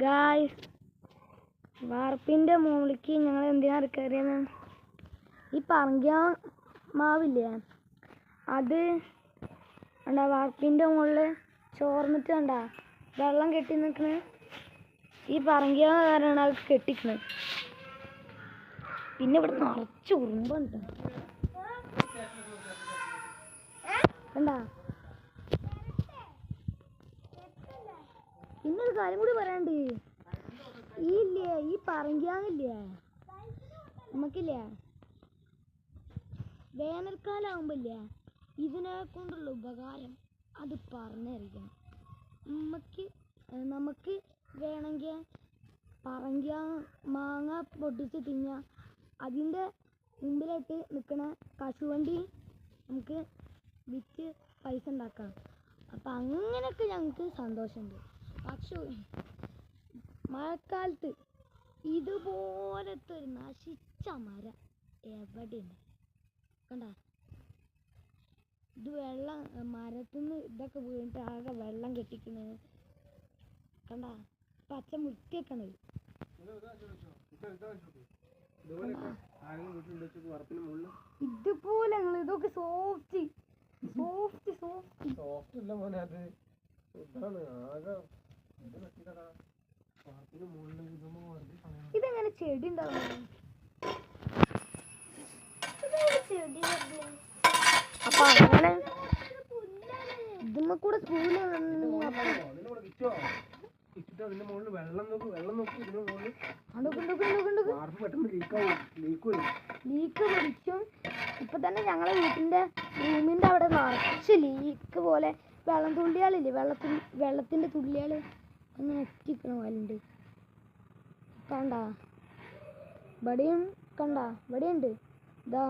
Guys, വാർപ്പിൻ്റെ മുകളിലേക്ക് ഞങ്ങൾ എന്തിനാണ് കയറിയെന്ന്, ഈ പറങ്കിയ മാവില്ലേ അത് കണ്ടാ വാർപ്പിൻ്റെ മുകളിൽ ചോർന്നിട്ട് കണ്ടാ വെള്ളം കെട്ടി നിൽക്കുന്നത്. ഈ പറങ്കിയ കാരണമാണ് അത് കെട്ടിക്കുന്നത്. പിന്നെ ഇവിടെ നിറച്ച് ഉറുമ്പുണ്ട് കണ്ടാ. പിന്നൊരു കാര്യം കൂടി പറയാണ്ട്, ഈ പറങ്കിയാങ്ങില്ലേ നമുക്കില്ലേ വേനൽക്കാലം ആകുമ്പില്ലേ ഇതിനെ കൊണ്ടുള്ള ഉപകാരം അത് പറഞ്ഞിരിക്കണം. നമുക്ക് വേണമെങ്കിൽ പറങ്കിയ മാങ്ങ പൊട്ടിച്ച് തിന്നാം. അതിൻ്റെ മുമ്പിലായിട്ട് നിൽക്കുന്ന കശുവണ്ടി നമുക്ക് വിറ്റ് പൈസ ഉണ്ടാക്കാം. അപ്പം അങ്ങനെയൊക്കെ ഞങ്ങൾക്ക് സന്തോഷമുണ്ട്. പക്ഷേ മഴക്കാലത്ത് ഇതുപോലത്തെ ഒരു നശിച്ച മരം എവിടെയുണ്ട് കണ്ട. ഇത് വെള്ളം മരത്തുനിന്ന് ഇതൊക്കെ വീണിട്ട് ആകെ വെള്ളം കെട്ടിക്കുന്നത് കണ്ട. പച്ച മുറ്റിയൊക്കെയാണ്. ഇതുപോലെ ഇതൊക്കെ സോഫ്റ്റ് ഇതെങ്ങനെ ചെടി ഉണ്ടാവും? അപ്പൊ അങ്ങനെ ഇതുമ്മ കൂടെ സ്കൂളിൽ ലീക്ക് പിടിക്കും. ഇപ്പൊ തന്നെ ഞങ്ങളെ വീട്ടിന്റെ റൂമിന്റെ അവിടെ നിറച്ച് ലീക്ക് പോലെ വെള്ളം തുള്ളിയാളില്ലേ, വെള്ളത്തിന്റെ തുള്ളിയാള് അങ്ങനെ എത്തിക്കണ പോലുണ്ട്. കണ്ട ഇവിടെയും കണ്ട, ഇവിടെയുണ്ട്. ഇതാ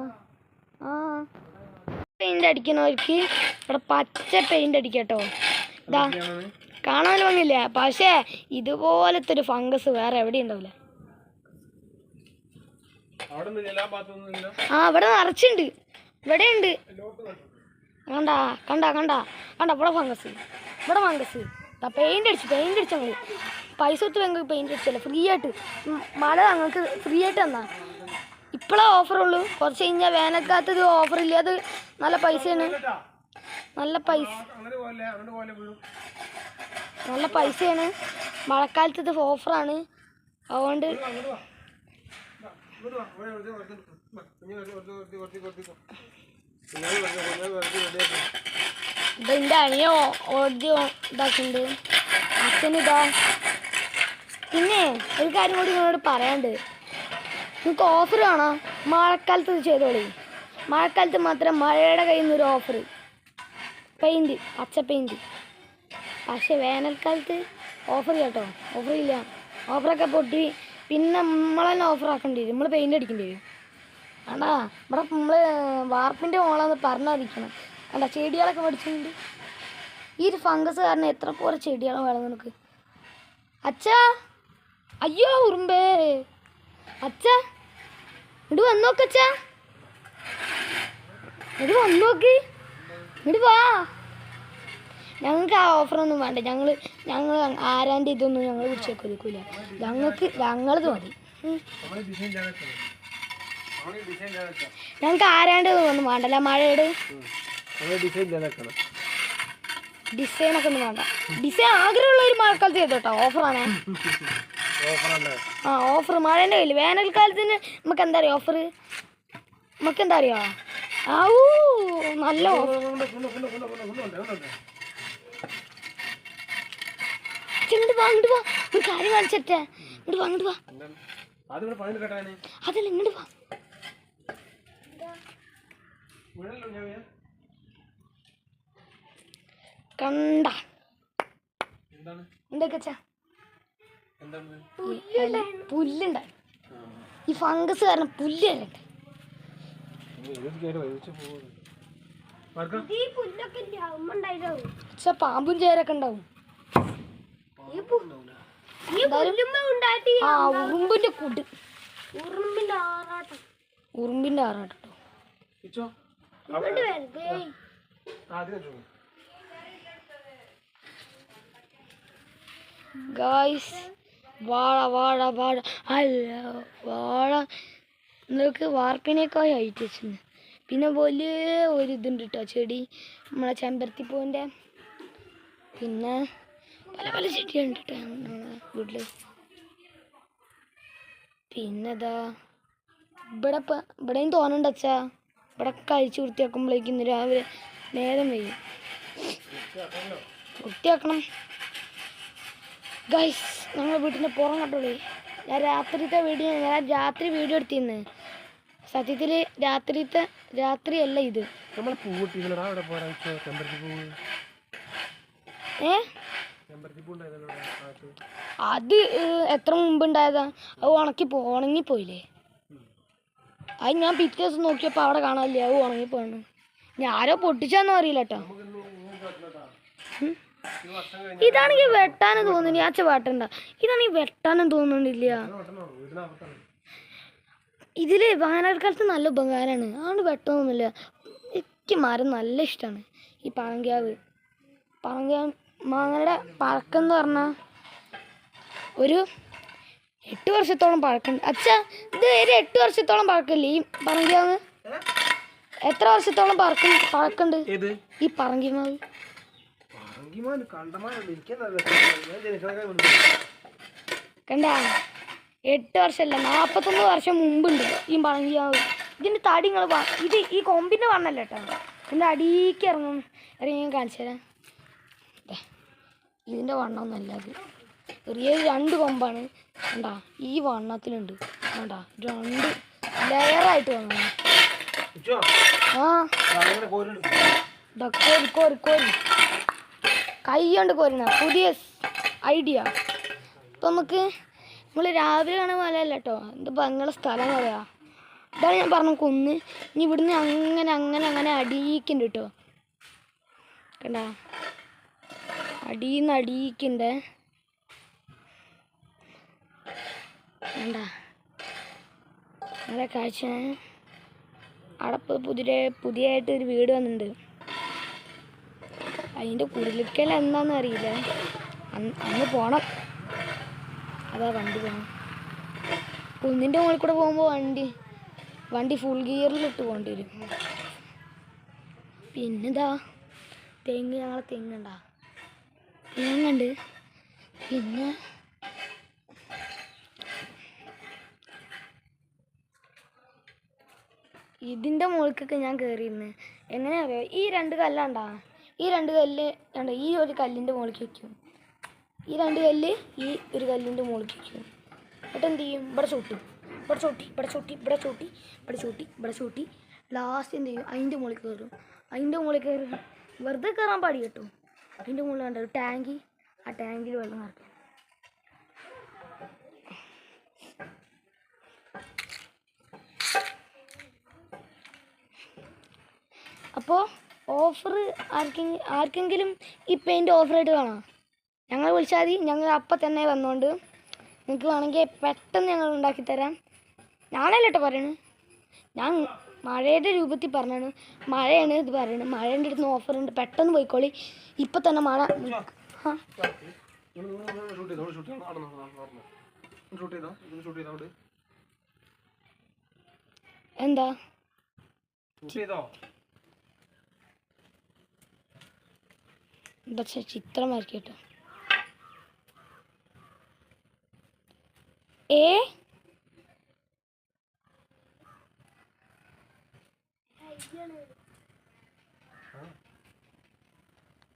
പെയിന്റ് അടിക്കണവർക്ക് ഇവിടെ പച്ച പെയിന്റ് അടിക്കട്ടോ. ഇതാ കാണാൻ ഭംഗില്ല, പക്ഷേ ഇതുപോലത്തെ ഒരു ഫംഗസ് വേറെ എവിടെ ഉണ്ടാവില്ല. ഇവിടെ നിറച്ചുണ്ട്, ഇവിടെ ഉണ്ട്. കണ്ട കണ്ട കണ്ട കണ്ട ഇവിടെ ഫംഗസ് പെയിന്റ് അടിച്ചു ഞങ്ങൾ പൈസ കൊടുത്ത് ഞങ്ങൾക്ക് പെയിന്റ് അടിച്ചല്ലോ ഫ്രീ ആയിട്ട്. മഴ ഞങ്ങൾക്ക് ഫ്രീ ആയിട്ട് തന്നാ. ഇപ്പോഴേ ഓഫറുള്ളൂ, കുറച്ച് കഴിഞ്ഞാൽ വേനൽക്കാലത്ത് ഇത് ഓഫറില്ല. അത് നല്ല പൈസയാണ്, നല്ല പൈസയാണ്. മഴക്കാലത്ത് ഇത് ഓഫറാണ്. അതുകൊണ്ട് ഇതിൻ്റെ അണിയോ ഓദ്യോ ഇതാക്കുന്നുണ്ട് അച്ഛനിതാ. പിന്നെ ഒരു കാര്യം കൂടി നിങ്ങളോട് പറയാണ്ട്, നിങ്ങൾക്ക് ഓഫർ വേണോ? മഴക്കാലത്ത് ഇത് ചെയ്തോളി. മഴക്കാലത്ത് മാത്രം മഴയുടെ കയ്യിൽ നിന്നൊരു ഓഫർ, പെയിൻറ്റ്, പച്ച പെയിൻറ്റ്. പക്ഷെ വേനൽക്കാലത്ത് ഓഫർ കേട്ടോ, ഓഫറില്ല. ഓഫറൊക്കെ പൊട്ടി പിന്നെ നമ്മൾ തന്നെ ഓഫറാക്കേണ്ടി വരും, നമ്മൾ പെയിൻ്റ് അടിക്കേണ്ടി വരും. കണ്ടാ ഇവിടെ നമ്മൾ വാർപ്പിൻ്റെ മോളാന്ന് പറഞ്ഞിരിക്കണം. കണ്ട ചെടികളൊക്കെ പഠിച്ചിട്ടുണ്ട്. ഈ ഒരു ഫംഗസ് കാരണം എത്ര പോലെ ചെടികളെ വേണം നിനക്ക്. അച്ഛാ, അയ്യോ ഉറുമ്പേ, അച്ഛാ ഇങ്ങോട്ട് വന്നോക്കച്ചാ, ഇങ്ങോട്ട് വന്നോക്ക്, ഇങ്ങോട്ട് വാ. ഞങ്ങൾക്ക് ആ ഓഫറൊന്നും വേണ്ട. ഞങ്ങൾ ആരാൻ്റെ ഇതൊന്നും ഞങ്ങൾ പിടിച്ചേക്കൊരുക്കൂല. ഞങ്ങളത് മതി. ഞങ്ങൾക്ക് ആരാണ്ട് ഒന്നും വേണ്ടല്ല. മഴയുടെ ഡിസൈനൊക്കെ ഒന്നും വേണ്ട. ഡിസൈൻ ആഗ്രഹമുള്ള ഒരു മഴക്കാലത്ത് ചെയ്തോട്ടോ. ഓഫറാണ്. ഓഫർ മഴേൻ്റെ കയ്യിൽ. വേനൽക്കാലത്തിന് നമുക്ക് എന്താ അറിയാം ഓഫർ? നമുക്ക് എന്താ അറിയാ, ആവൂ നല്ല ഓഫർ. ഇങ്ങോട്ട് വാ, ഒരു കാര്യം കാണിച്ചിട്ടേ. ഇങ്ങോട്ട് വാ, അതല്ല ഇങ്ങോട്ട് വാ. കണ്ട എന്തൊക്കെച്ചാ പുല്ലുണ്ടായി. ഈ ഫംഗസ് കാരണം പുല്ല് പക്ഷെ പാമ്പും ചേരൊക്കെ ഉണ്ടാവും. ഉറുമ്പിന്റെ കൂട്ട്, ഉറുമ്പിന്റെ ആറാട്ടോ. ഗായ്സ് വാഴ വാഴ വാഴ അല്ല വാഴ നിങ്ങൾക്ക് വാർപ്പിനേക്കാൾ ഹൈറ്റ് വെച്ചിരുന്നു. പിന്നെ വലിയ ഒരു ഇതുണ്ട് കേട്ടോ ചെടി, നമ്മളെ ചെമ്പരത്തിപ്പൂവിൻ്റെ. പിന്നെ പല പല ചെടിയുണ്ട് കേട്ടോ നമ്മളെ വീട്ടിൽ. പിന്നെ ഇതാ ഇവിടെയും തോന്നുന്നുണ്ട് അച്ഛാ. ഇവിടെ കഴിച്ച് വൃത്തിയാക്കുമ്പോഴേക്കും ഇന്ന് രാവിലെ നേരം വയ്യും. വൃത്തിയാക്കണം ഗൈസ്. ഞങ്ങൾ വീട്ടിൻ്റെ പുറം കണ്ടോളി. ഞാൻ രാത്രി വീഡിയോ എടുത്തിരുന്നു. സത്യത്തിൽ രാത്രിയല്ല ഇത്. അത് എത്ര മുമ്പുണ്ടായതാ? അത് ഉണങ്ങിപ്പോയില്ലേ? അത് ഞാൻ പിറ്റേ ദിവസം നോക്കിയപ്പോൾ അവിടെ കാണാനില്ലേ, അത് ഉണങ്ങിപ്പോയാണ്. ഞാരോ പൊട്ടിച്ചാന്നും അറിയില്ല കേട്ടോ. ഇതാണെങ്കിൽ വെട്ടാനും തോന്നുന്നില്ല. ആച്ച വെട്ടണ്ട. ഇതാണെങ്കിൽ വെട്ടാനും തോന്നുന്നില്ല. ഇതില് വേനൽക്കാലത്ത് നല്ല ഉപകാരമാണ്. അതുകൊണ്ട് വെട്ടമൊന്നുമില്ല. എനിക്ക് മരം നല്ല ഇഷ്ടമാണ്. ഈ പറങ്കാവ് മാങ്ങയുടെ പഴക്കം പറഞ്ഞാൽ ഒരു 8 വർഷത്തോളം പഴക്കമുണ്ട്. അച്ഛാ ഇത് ഒരു 8 വർഷത്തോളം പഴക്കമില്ലേ ഈ പറങ്കാവ്? എത്ര വർഷത്തോളം പഴക്കമുണ്ട് ഈ പറങ്കിമാവ്? കണ്ടാ 8 വർഷമല്ല 41 വർഷം മുമ്പുണ്ട് ഈ പറങ്കിമാവ്. ഇതിൻ്റെ തടി ഇത് ഈ കൊമ്പിൻ്റെ വണ്ണല്ല കേട്ടോ. ഇതിൻ്റെ അടിയിലേക്ക് ഇറങ്ങി കാണിച്ചു തരാം. ഇതിൻ്റെ വണ്ണമൊന്നുമല്ല അത്. ചെറിയ 2 കൊമ്പാണ്. കണ്ടാ ഈ വണ്ണത്തിലുണ്ട്. കണ്ടാ 2 ലെയറായിട്ട് വന്നു. കോരി കൈ കൊണ്ട് കോരിന പുതിയ ഐഡിയ. ഇപ്പം നമ്മൾ രാവിലെ കാണാൻ പോലെയല്ല കേട്ടോ. ഇത് ഭംഗിയുള്ള സ്ഥലം പറയാ. ഇതാണ് ഞാൻ പറഞ്ഞ കുന്ന്. ഇനി ഇവിടുന്ന് അങ്ങനെ അടിയിക്കുന്നുണ്ട് കേട്ടോ. കണ്ടാ അടിയിക്കുന്നുണ്ട്. കണ്ടാ നല്ല കാഴ്ച. അവിടെ പുതിയതായിട്ട് ഒരു വീട് വന്നിട്ടുണ്ട്. അതിൻ്റെ കുടിലിക്കൽ എന്താണെന്ന് അറിയില്ല. അന്ന് പോണം. അതാ വണ്ടി പോകണം. കുന്നിൻ്റെ മുകളിൽ കൂടെ പോകുമ്പോൾ വണ്ടി ഫുൾ ഗിയറിലിട്ട് പോകേണ്ടി വരും. പിന്നെന്താ ഞങ്ങളെ തെങ്ങുണ്ട്. പിന്നെ ഇതിൻ്റെ മുകളിലേക്കൊക്കെ ഞാൻ കയറിയിരുന്നു. എങ്ങനെയാ അറിയോ? ഈ 2 കല്ലാണ്ടാ. ഈ 2 കല്ല് കണ്ടോ? ഈ ഒരു കല്ലിൻ്റെ മുകളിലേക്ക് വയ്ക്കും. ഈ 2 കല്ല് ഈ ഒരു കല്ലിൻ്റെ മുകളിലേക്ക് വയ്ക്കും. എന്നിട്ട് എന്ത് ചെയ്യും? ഇവിടെ ചൂട്ടി ലാസ്റ്റ് എന്ത് ചെയ്യും? അതിൻ്റെ മുകളിൽ കയറും. അതിൻ്റെ മുകളിൽ കയറി വെറുതെ കയറാൻ പാടി കേട്ടോ. അതിൻ്റെ മുകളിൽ കണ്ടോ ഒരു ടാങ്കി. ആ ടാങ്കിൽ വെള്ളം നിറയ്ക്കും. അപ്പോൾ ഓഫർ ആർക്കെങ്കിലും ഈ പെയിൻറ്റ് ഓഫറായിട്ട് കാണാം, ഞങ്ങൾ വിളിച്ചാൽ മതി. ഞങ്ങൾ അപ്പം തന്നെ വന്നുകൊണ്ട് നിങ്ങൾക്ക് വേണമെങ്കിൽ പെട്ടെന്ന് ഞങ്ങൾ ഉണ്ടാക്കിത്തരാം. ഞാനല്ല കേട്ടോ പറയണത്, ഞാൻ മഴയുടെ രൂപത്തിൽ പറഞ്ഞാണ്. മഴയാണ് ഇത് പറയുന്നത്. മഴേൻ്റെ അടുത്ത് ഓഫറുണ്ട്, പെട്ടെന്ന് പോയിക്കോളി. ഇപ്പം തന്നെ മഴ. എന്താ പക്ഷെ ചിത്രം വരയ്ക്കട്ടോ.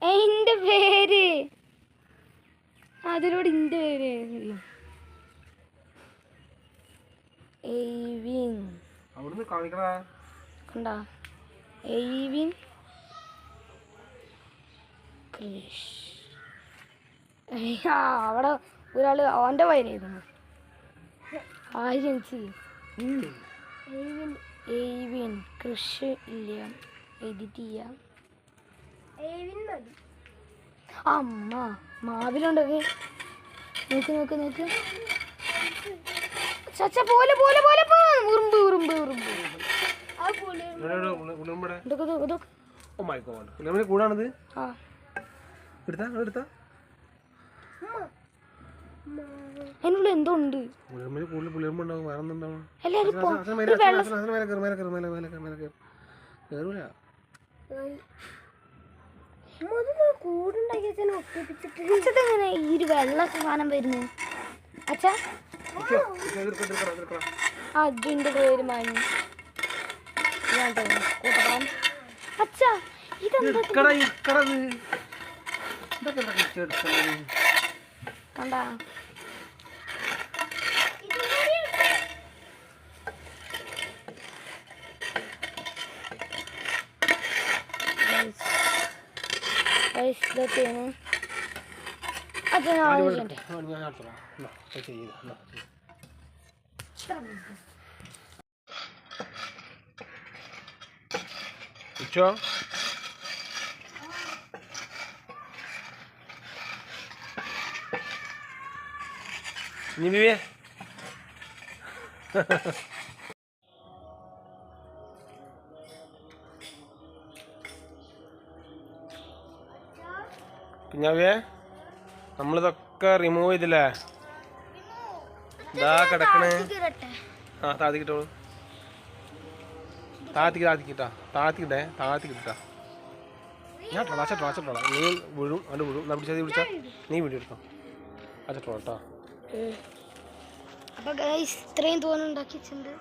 എന്റെ പേര് അതിലൂടെ എന്റെ പേര് എയ്വിൻ. കണ്ടാ എയ്വിൻ അവിടെ ഒരാള് അവൻ്റെ പേരായിരുന്നു എയ്വിൻ കൃഷി ഇല്ല എഡിറ്റ് ചെയ്യാം. അമ്മ മാവിലുണ്ടൊക്കെ നോക്ക് ചച്ച പോലെ ഉറുമ്പ് കൂടാണത്. എടുത്താ അതിനുള്ള എന്തോ ഉണ്ട്. പുളിയമ്മ കൂടുതൽ പുളിയമ്മ ഉണ്ടാവും. വേറെ എന്തുണ്ടാവും? എല്ലാവരും കയറൂല. കൂടുണ്ടാക്കിങ്ങനെ ഈ ഒരു വെള്ള സാധനം വരുന്നു. അച്ഛാ അതിന്റെ പേര് മാനി കൂട്ടപ്പുറം. അച്ഛാ ഇതെന്താ കണ്ടാ? Nibiye. കുഞ്ഞാവിയെ നമ്മളിതൊക്കെ റിമൂവ് ചെയ്തില്ലേ? ഇതാ കിടക്കണേ. ആ താത്തിക്കിട്ടോളൂ. താത്തിക്കിട്ടാ. ഞാൻ അച്ചട്ടോളാം. നീ വീഴും. അത് വീഴും. പിടിച്ചാ നീ വീഡിയോ എടുക്കാം. അച്ചട്ടോളാം കേട്ടോ. അപ്പൊ ഗൈസ് ഇത്രയും തോന്നുന്നുണ്ടാക്കിയിട്ടുണ്ട്.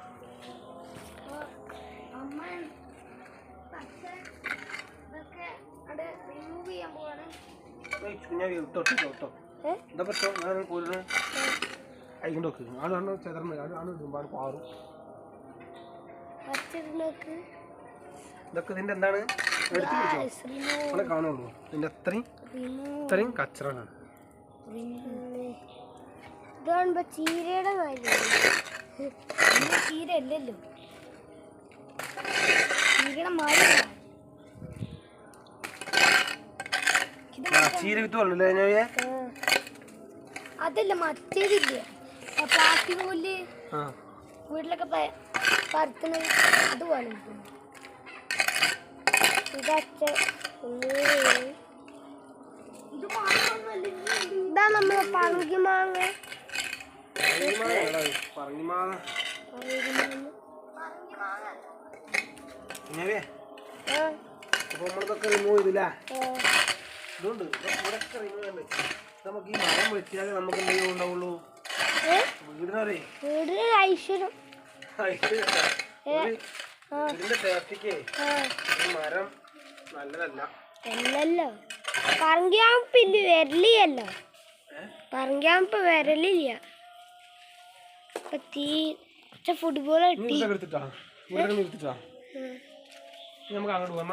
ഇതൊക്കെ ഇതിന്റെ എന്താണ് കാണുള്ളൂ. ഇതിന്റെ ഇത്രയും കച്ചറാണ്. ഇത് കാണുമ്പോ ചീരയുടെ ചീര അല്ലല്ലോ, ചീരയുടെ മാറി. ചീര വിത്തുള്ളൂ. അതല്ല മറ്റേതില്ലേ പ്ലാസ്റ്റിക് പുല്ല് വീട്ടിലൊക്കെ പരത്തുന്നത് അതുപോലെ. ഇതാ നമ്മളെ പറങ്കി മാങ്ങ. നമ്മളിതൊക്കെ റിമൂവ് ചെയ്തില്ല. ഇതുണ്ട് ഇവിടെയൊക്കെ റിമൂവ് ഉണ്ട്. നമുക്ക് ഈ മരം വെച്ചാലേ നമുക്ക് എന്തെങ്കിലും ഉണ്ടാവുള്ളൂ. വീടിന് ഐശ്വര്യം. വീടിന്റെ സേഫ്റ്റിക്ക് മരം നല്ലതല്ല. അല്ലല്ലോ പറങ്കിയാമ്പ് വരലിയല്ലോ. പറങ്കിയാമ്പ് വരലില്ല. ഫുട്ബോൾ എടുത്തിട്ടാ നമുക്ക് അങ്ങോട്ട് പോകാം.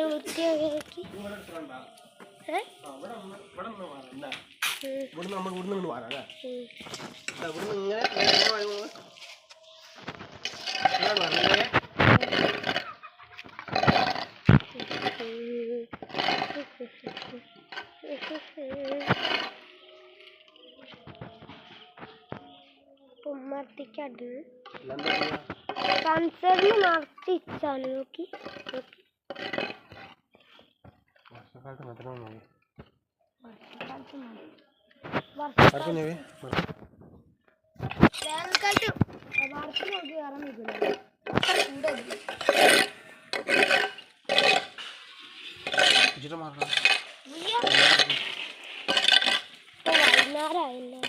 വൃത്തിയാക്കി മർത്തിക്കത് കൺസറിന് മർത്തിച്ചാണ്. നോക്കി വേനൽക്കാലത്ത് വറുത്ത് നോക്കി കയറാൻ നിൽക്കില്ല. വൈകുന്നേരമായില്ലേ?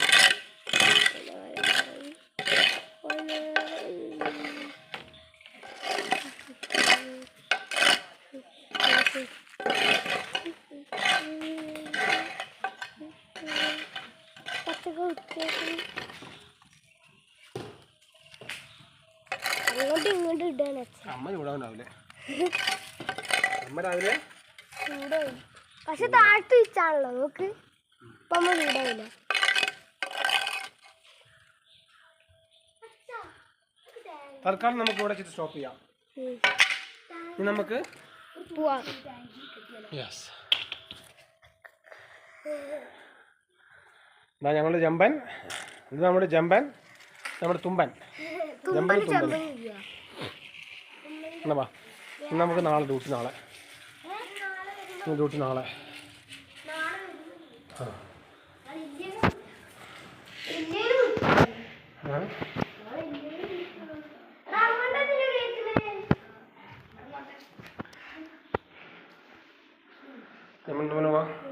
അങ്ങോട്ടും ഇങ്ങോട്ടും ഇടാൻ അമ്മ ചൂടാവുണ്ടാവില്ലേ? അമ്മ രാവിലെ ചൂടാവും. പക്ഷെ താഴ്ത്തു വെച്ചാണല്ലോ. നോക്ക് ഇപ്പൊ അമ്മ ചൂടാവില്ല. തൽക്കാലം നമുക്ക് ഇവിടെ വെച്ചിട്ട് സ്റ്റോപ്പ് ചെയ്യാം. ഇനി നമുക്ക് പോവാം. ഞങ്ങളുടെ ജമ്പൻ, ഇത് നമ്മുടെ ജമ്പൻ, നമ്മുടെ തുമ്പൻ. ജമ്പൻ തുമ്പൻ. എന്നാ നമുക്ക് നാളെ ഡ്യൂട്ടി. നാളെ ഡ്യൂട്ടി നാളെ. ആ നമ്മൾ വാ.